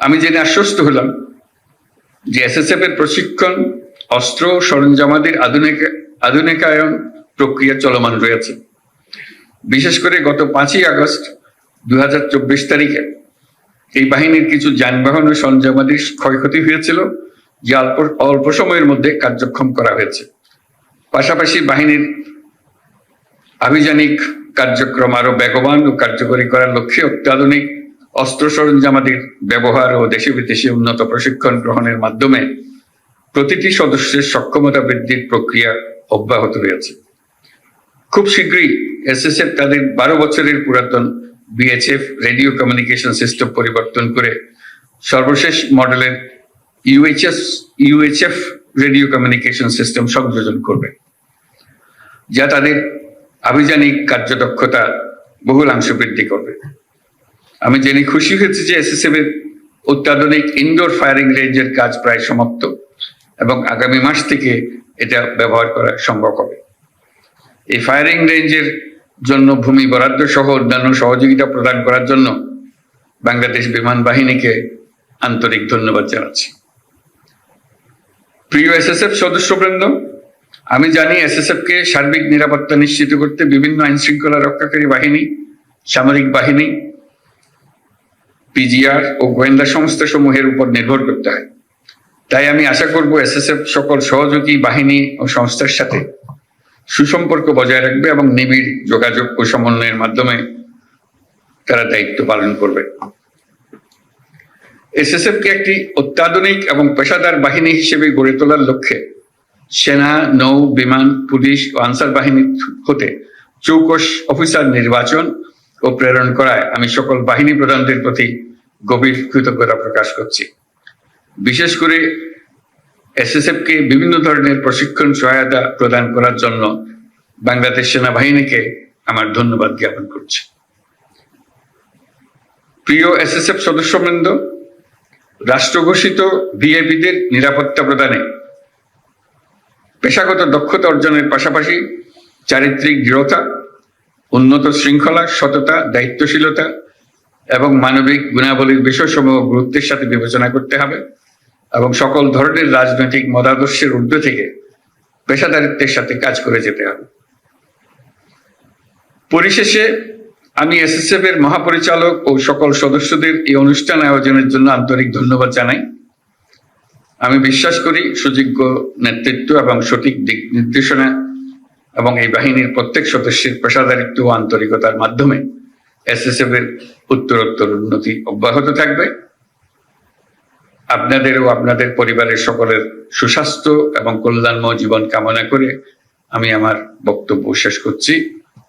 আমি জেনে আশ্বস্ত হলাম যে এসএসএফ এর প্রশিক্ষণ, অস্ত্র সরঞ্জামাদির আধুনিকায়ন প্রক্রিয়া চলমান রয়েছে। বিশেষ করে গত 5ই আগস্ট 2024 তারিখে এই বাহিনীর কিছু যানবাহন ও সরঞ্জামাদির ক্ষয়ক্ষতি হয়েছিল, যা অল্প সময়ের মধ্যে কার্যক্ষম করা হয়েছে। পাশাপাশি বাহিনীর আভিযানিক কার্যক্রম আরো বেগবান ও কার্যকরী করার লক্ষ্যে অত্যাধুনিক অস্ত্র সরঞ্জামাদির ব্যবহার ও দেশে বিদেশে উন্নত প্রশিক্ষণ গ্রহণের মাধ্যমে প্রতিটি সদস্যের সক্ষমতা বৃদ্ধির প্রক্রিয়া অব্যাহত রয়েছে। খুব শীঘ্রই এসএসএফ তাদের 12 বছরের পুরাতন বিএইচএফ রেডিও কমিউনিকেশন সিস্টেম পরিবর্তন করে সর্বশেষ মডেলের ইউএইচএফ রেডিও কমিউনিকেশন সিস্টেম সংযোজন করবে, যা তাদের আভিযানিক কার্যদক্ষতা বহুলাংশ বৃদ্ধি করবে। আমি জেনে খুশি হয়েছি যে এসএসএফ এর অত্যাধুনিক ইনডোর ফায়ারিং রেঞ্জের কাজ প্রায় সমাপ্ত এবং আগামী মাস থেকে এটা ব্যবহার করা সম্ভব হবে। এই ফায়ারিং রেঞ্জের জন্য ভূমি বরাদ্দ সহ অন্যান্য সহযোগিতা প্রদান করার জন্য বাংলাদেশ বিমান বাহিনীকে আন্তরিক ধন্যবাদ জানাচ্ছি। প্রিয় এসএসএফ সদস্যবৃন্দ, আমি জানি এসএসএফ কে সার্বিক নিরাপত্তা নিশ্চিত করতে বিভিন্ন আইন শৃঙ্খলা রক্ষাকারী বাহিনী, সামরিক বাহিনী, পিজিআর ও গোয়েন্দা সংস্থা সমূহের উপর নির্ভর করতে হয়। তাই আমি আশা করব এসএসএফ সকল সহযোগী বাহিনী ও সংস্থার সাথে সুসম্পর্ক বজায় রাখবে এবং নিবিড় যোগাযোগ ও সমন্বয়ের মাধ্যমে তারা দায়িত্ব পালন করবে। এসএসএফ কে একটি অত্যাধুনিক এবং পেশাদার বাহিনী হিসেবে গড়ে তোলার লক্ষ্যে সেনা, নৌ, বিমান, পুলিশ ও আনসার বাহিনী হতে চৌকস অফিসার নির্বাচন ও প্রেরণ করায় আমি সকল বাহিনী প্রধানদের প্রতি গভীর কৃতজ্ঞতা প্রকাশ করছি। বিশেষ করে এসএসএফ কে বিভিন্ন ধরনের প্রশিক্ষণ সহায়তা প্রদান করার জন্য বাংলাদেশ সেনাবাহিনীকে আমার ধন্যবাদ জ্ঞাপন করছি। প্রিয় এসএসএফ সদস্যবৃন্দ, রাষ্ট্র ঘোষিত ভিআইপিদের নিরাপত্তা প্রদানে পেশাগত দক্ষতা অর্জনের পাশাপাশি চারিত্রিক দৃঢ়তা, উন্নত শৃঙ্খলা, সততা, দায়িত্বশীলতা এবং মানবিক গুণাবলীর বিষয়সমূহ গুরুত্বের সাথে বিবেচনা করতে হবে এবং সকল ধরনের রাজনৈতিক মতাদর্শের ঊর্ধ্বে থেকে পেশাদারিত্বের সাথে কাজ করে যেতে হবে। পরিশেষে আমি এসএসএফ এর মহাপরিচালক ও সকল সদস্যদের এই অনুষ্ঠান আয়োজনের জন্য আন্তরিক ধন্যবাদ জানাই। আমি বিশ্বাস করি সুযোগ্য নেতৃত্ব এবং সঠিক দিক নির্দেশনা এবং এই বাহিনীর প্রত্যেক সদস্যের পেশাদারিত্ব ও আন্তরিকতার মাধ্যমে এসএসএফ এর উত্তরোত্তর উন্নতি অব্যাহত থাকবে। আপনাদের ও আপনাদের পরিবারের সকলের সুস্বাস্থ্য এবং কল্যাণময় জীবন কামনা করে আমি আমার বক্তব্য শেষ করছি।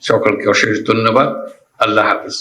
সকলকে অশেষ ধন্যবাদ। আল্লাহ হাফেজ।